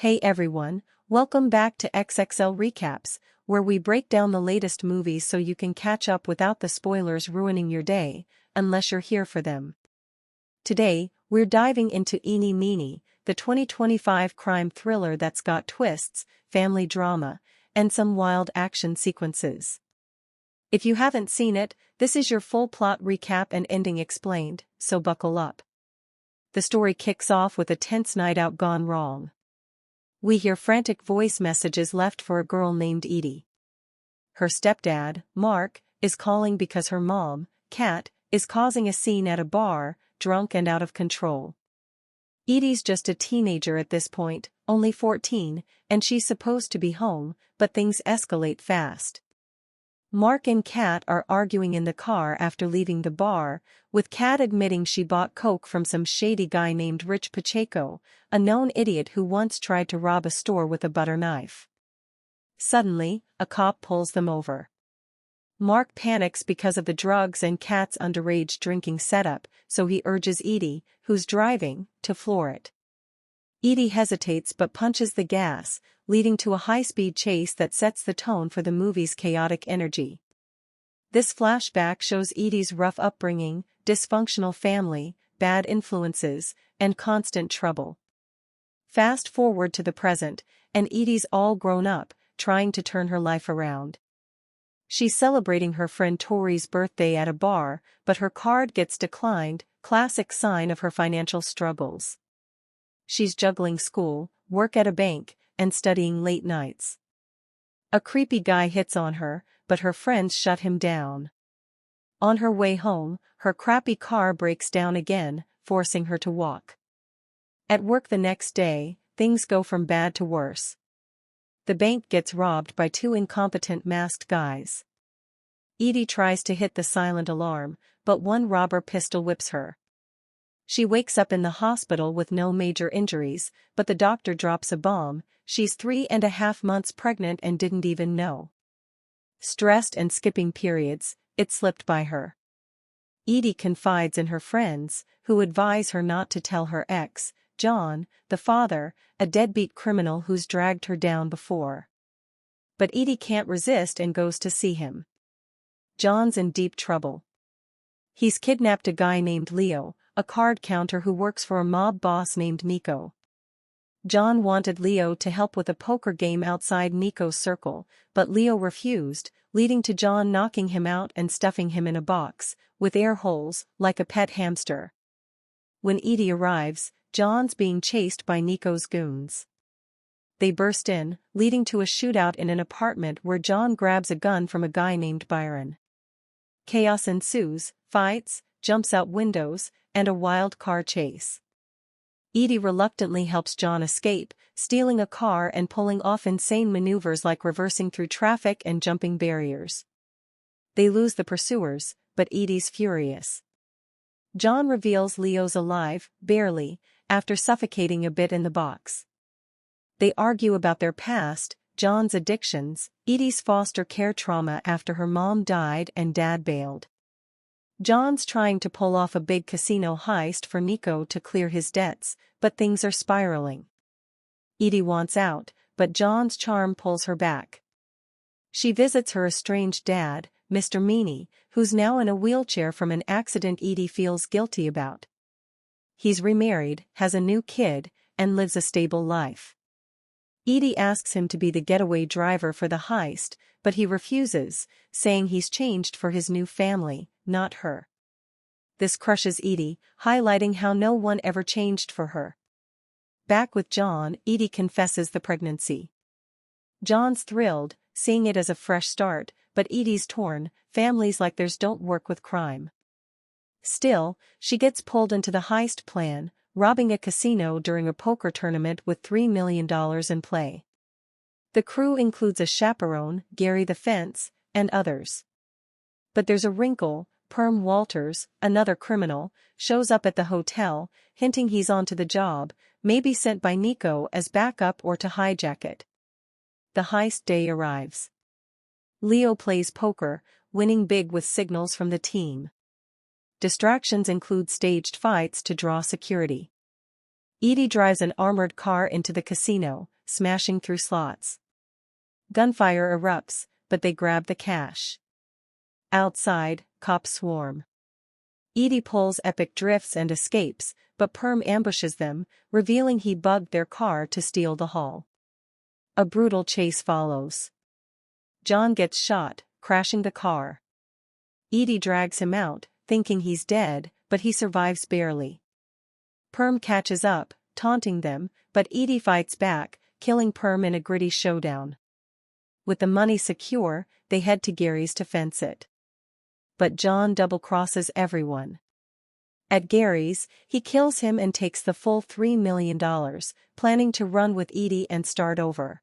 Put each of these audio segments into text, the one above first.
Hey everyone, welcome back to XXL Recaps, where we break down the latest movies so you can catch up without the spoilers ruining your day, unless you're here for them. Today, we're diving into Eenie Meenie, the 2025 crime thriller that's got twists, family drama, and some wild action sequences. If you haven't seen it, this is your full plot recap and ending explained, so buckle up. The story kicks off with a tense night out gone wrong. We hear frantic voice messages left for a girl named Edie. Her stepdad, Mark, is calling because her mom, Kat, is causing a scene at a bar, drunk and out of control. Edie's just a teenager at this point, only 14, and she's supposed to be home, but things escalate fast. Mark and Kat are arguing in the car after leaving the bar, with Kat admitting she bought coke from some shady guy named Rich Pacheco, a known idiot who once tried to rob a store with a butter knife. Suddenly, a cop pulls them over. Mark panics because of the drugs and Kat's underage drinking setup, so he urges Edie, who's driving, to floor it. Edie hesitates but punches the gas, leading to a high-speed chase that sets the tone for the movie's chaotic energy. This flashback shows Edie's rough upbringing, dysfunctional family, bad influences, and constant trouble. Fast forward to the present, and Edie's all grown up, trying to turn her life around. She's celebrating her friend Tori's birthday at a bar, but her card gets declined, classic sign of her financial struggles. She's juggling school, work at a bank, and studying late nights. A creepy guy hits on her, but her friends shut him down. On her way home, her crappy car breaks down again, forcing her to walk. At work the next day, things go from bad to worse. The bank gets robbed by two incompetent masked guys. Edie tries to hit the silent alarm, but one robber pistol whips her. She wakes up in the hospital with no major injuries, but the doctor drops a bomb. She's 3.5 months pregnant and didn't even know. Stressed and skipping periods, it slipped by her. Edie confides in her friends, who advise her not to tell her ex, John, the father, a deadbeat criminal who's dragged her down before. But Edie can't resist and goes to see him. John's in deep trouble. He's kidnapped a guy named Leo, a card counter who works for a mob boss named Nico. John wanted Leo to help with a poker game outside Nico's circle, but Leo refused, leading to John knocking him out and stuffing him in a box, with air holes, like a pet hamster. When Edie arrives, John's being chased by Nico's goons. They burst in, leading to a shootout in an apartment where John grabs a gun from a guy named Byron. Chaos ensues, fights, jumps out windows, and a wild car chase. Edie reluctantly helps John escape, stealing a car and pulling off insane maneuvers like reversing through traffic and jumping barriers. They lose the pursuers, but Edie's furious. John reveals Leo's alive, barely, after suffocating a bit in the box. They argue about their past, John's addictions, Edie's foster care trauma after her mom died and dad bailed. John's trying to pull off a big casino heist for Nico to clear his debts, but things are spiraling. Edie wants out, but John's charm pulls her back. She visits her estranged dad, Mr. Meenie, who's now in a wheelchair from an accident Edie feels guilty about. He's remarried, has a new kid, and lives a stable life. Edie asks him to be the getaway driver for the heist, but he refuses, saying he's changed for his new family, not her. This crushes Edie, highlighting how no one ever changed for her. Back with John, Edie confesses the pregnancy. John's thrilled, seeing it as a fresh start, but Edie's torn. Families like theirs don't work with crime. Still, she gets pulled into the heist plan, robbing a casino during a poker tournament with $3 million in play. The crew includes a chaperone, Gary the Fence, and others. But there's a wrinkle. Perm Walters, another criminal, shows up at the hotel, hinting he's onto the job, maybe sent by Nico as backup or to hijack it. The heist day arrives. Leo plays poker, winning big with signals from the team. Distractions include staged fights to draw security. Edie drives an armored car into the casino, smashing through slots. Gunfire erupts, but they grab the cash. Outside, cops swarm. Edie pulls epic drifts and escapes, but Perm ambushes them, revealing he bugged their car to steal the haul. A brutal chase follows. John gets shot, crashing the car. Edie drags him out, thinking he's dead, but he survives barely. Perm catches up, taunting them, but Edie fights back, killing Perm in a gritty showdown. With the money secure, they head to Gary's to fence it. But John double-crosses everyone. At Gary's, he kills him and takes the full $3 million, planning to run with Edie and start over.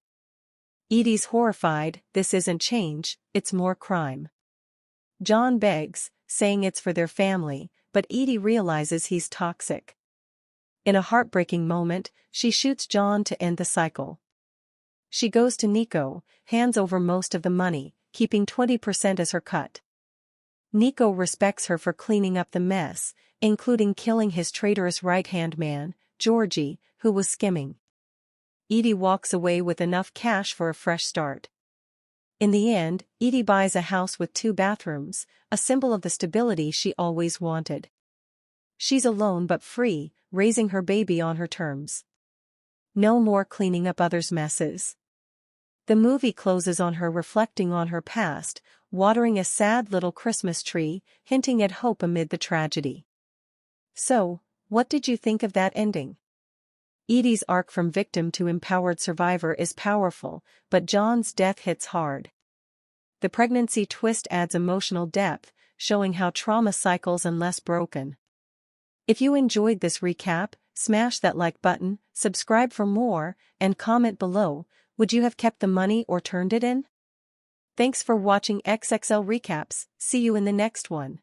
Edie's horrified. This isn't change, it's more crime. John begs, saying it's for their family, but Edie realizes he's toxic. In a heartbreaking moment, she shoots John to end the cycle. She goes to Nico, hands over most of the money, keeping 20% as her cut. Nico respects her for cleaning up the mess, including killing his traitorous right-hand man, Georgie, who was skimming. Edie walks away with enough cash for a fresh start. In the end, Edie buys a house with 2 bathrooms, a symbol of the stability she always wanted. She's alone but free, raising her baby on her terms. No more cleaning up others' messes. The movie closes on her reflecting on her past, watering a sad little Christmas tree, hinting at hope amid the tragedy. So, what did you think of that ending? Edie's arc from victim to empowered survivor is powerful, but John's death hits hard. The pregnancy twist adds emotional depth, showing how trauma cycles unless broken. If you enjoyed this recap, smash that like button, subscribe for more, and comment below. Would you have kept the money or turned it in? Thanks for watching XXL Recaps. See you in the next one.